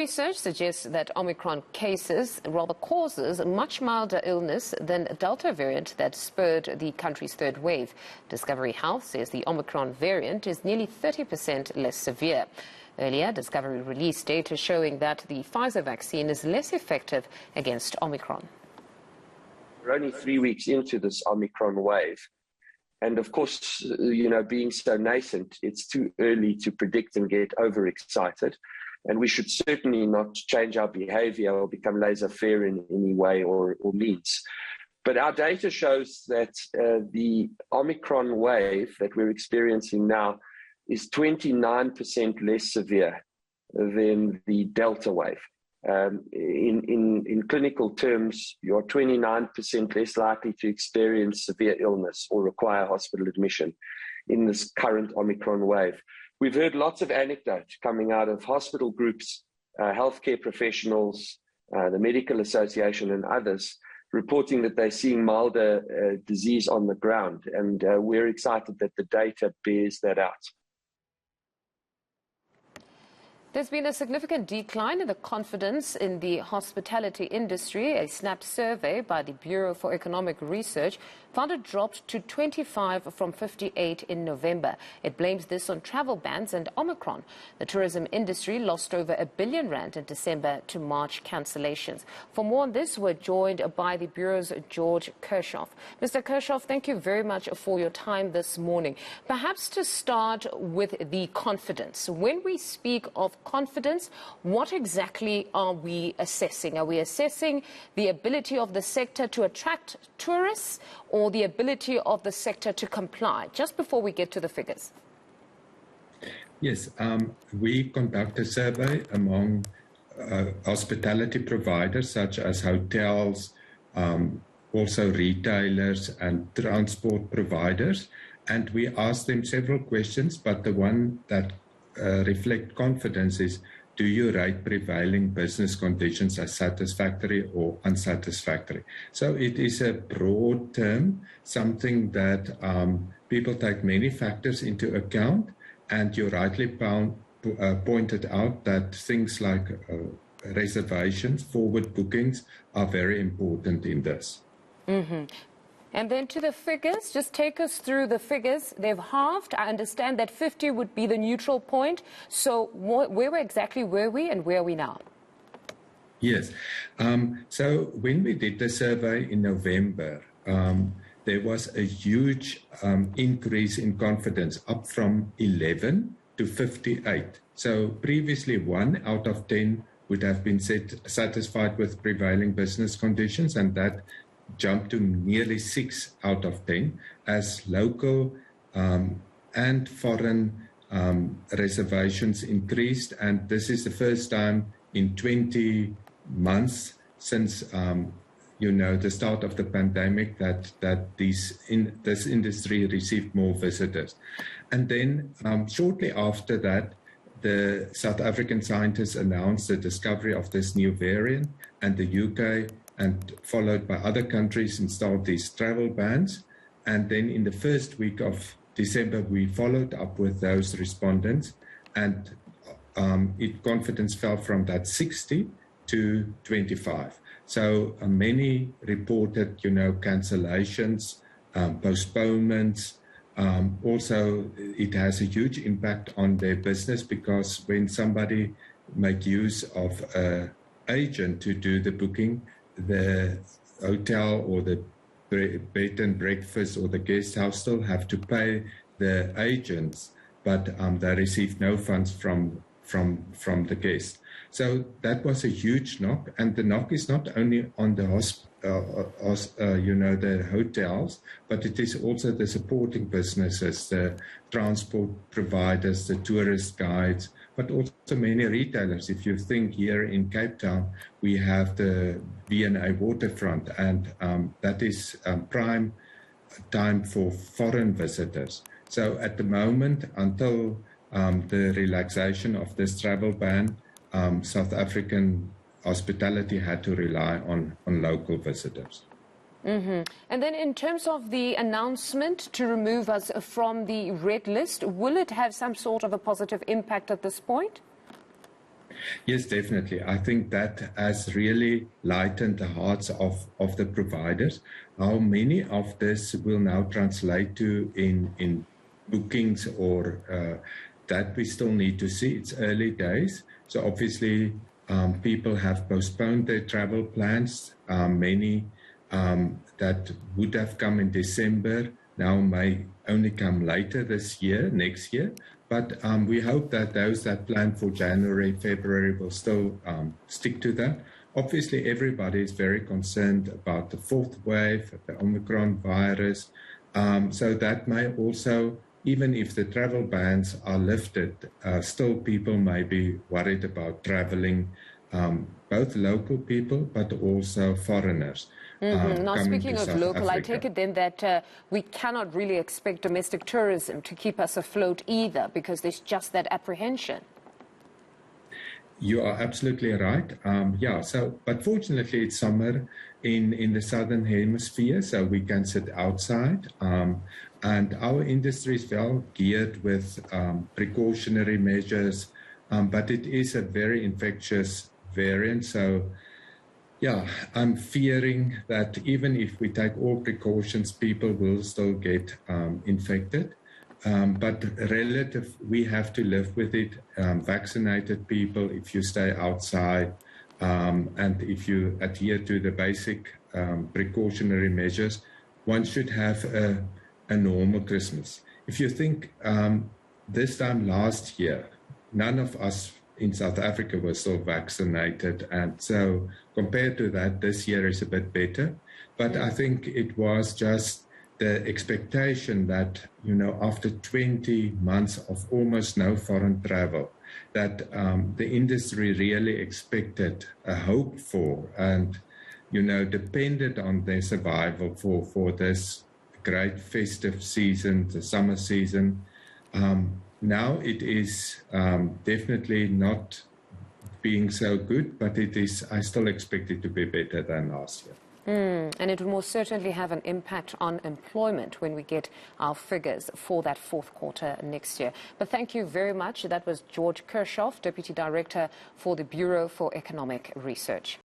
Research suggests that Omicron cases rather causes much milder illness than Delta variant that spurred the country's third wave. Discovery Health says the Omicron variant is nearly 30% less severe. Earlier, Discovery released data showing that the Pfizer vaccine is less effective against Omicron. We're only 3 weeks into this Omicron wave. And of course, being so nascent, it's too early to predict and get overexcited. And we should certainly not change our behavior or become laissez-faire in any way or means. But our data shows that the Omicron wave that we're experiencing now is 29% less severe than the Delta wave. In clinical terms, you're 29% less likely to experience severe illness or require hospital admission in this current Omicron wave. We've heard lots of anecdotes coming out of hospital groups, healthcare professionals, the Medical Association and others reporting that they're seeing milder disease on the ground. And we're excited that the data bears that out. There's been a significant decline in the confidence in the hospitality industry. A SNAP survey by the Bureau for Economic Research found it dropped to 25 from 58 in November. It blames this on travel bans and Omicron. The tourism industry lost over R1 billion in December to March cancellations. For more on this, we're joined by the Bureau's George Kershoff. Mr. Kershoff, thank you very much for your time this morning. Perhaps to start with the confidence. When we speak of confidence, what exactly are we assessing? Are we assessing the ability of the sector to attract tourists or the ability of the sector to comply? Just before we get to the figures. Yes, we conduct a survey among hospitality providers such as hotels, also retailers and transport providers. And we ask them several questions, but the one that reflect confidence is, do you rate prevailing business conditions as satisfactory or unsatisfactory? So it is a broad term, something that people take many factors into account, and you rightly pointed out that things like reservations, forward bookings are very important in this. Mm-hmm. And then to the figures, just take us through the figures. They've halved. I understand that 50 would be the neutral point. So where exactly were we and where are we now? Yes. So when we did the survey in November, there was a huge increase in confidence, up from 11 to 58. So previously 1 out of 10 would have been satisfied with prevailing business conditions, and that jumped to nearly 6 out of 10 as local and foreign reservations increased. And this is the first time in 20 months since the start of the pandemic that this industry received more visitors. And then shortly after that, the South African scientists announced the discovery of this new variant, and the UK and followed by other countries installed these travel bans. And then in the first week of December, we followed up with those respondents, and confidence fell from that 60 to 25. So many reported, cancellations, postponements. Also, it has a huge impact on their business, because when somebody make use of an agent to do the booking, the hotel or the bed and breakfast or the guest house still have to pay the agents, but they receive no funds from the guest. So that was a huge knock, and the knock is not only on the the hotels, but it is also the supporting businesses, the transport providers, the tourist guides, but also many retailers. If you think here in Cape Town, we have the V&A waterfront, and that is prime time for foreign visitors. So at the moment, until the relaxation of this travel ban, South African hospitality had to rely on local visitors. Mm-hmm. And then in terms of the announcement to remove us from the red list, will it have some sort of a positive impact at this point? Yes, definitely. I think that has really lightened the hearts of the providers. How many of this will now translate to in bookings or that we still need to see. It's early days. So obviously people have postponed their travel plans. Many that would have come in December now may only come later this year, next year. But we hope that those that plan for January, February will still stick to that. Obviously, everybody is very concerned about the fourth wave, the Omicron virus. So that may also, even if the travel bans are lifted, still people may be worried about traveling, both local people, but also foreigners. Now, speaking of local, Africa. I take it then that we cannot really expect domestic tourism to keep us afloat either, because there's just that apprehension. You are absolutely right. But fortunately, it's summer in the southern hemisphere, so we can sit outside. And our industry is well geared with precautionary measures, but it is a very infectious variant. So, yeah, I'm fearing that even if we take all precautions, people will still get infected. But we have to live with it. Vaccinated people, if you stay outside and if you adhere to the basic precautionary measures, one should have a normal Christmas. If you think this time last year, none of us in South Africa were still vaccinated. And so compared to that, this year is a bit better. But I think it was just the expectation that, after 20 months of almost no foreign travel, that the industry really expected a hope for and, depended on their survival for this great festive season, the summer season. Now it is definitely not being so good, but I still expect it to be better than last year. And it will most certainly have an impact on employment when we get our figures for that fourth quarter next year. But thank you very much. That was George Kershoff, Deputy Director for the Bureau for Economic Research.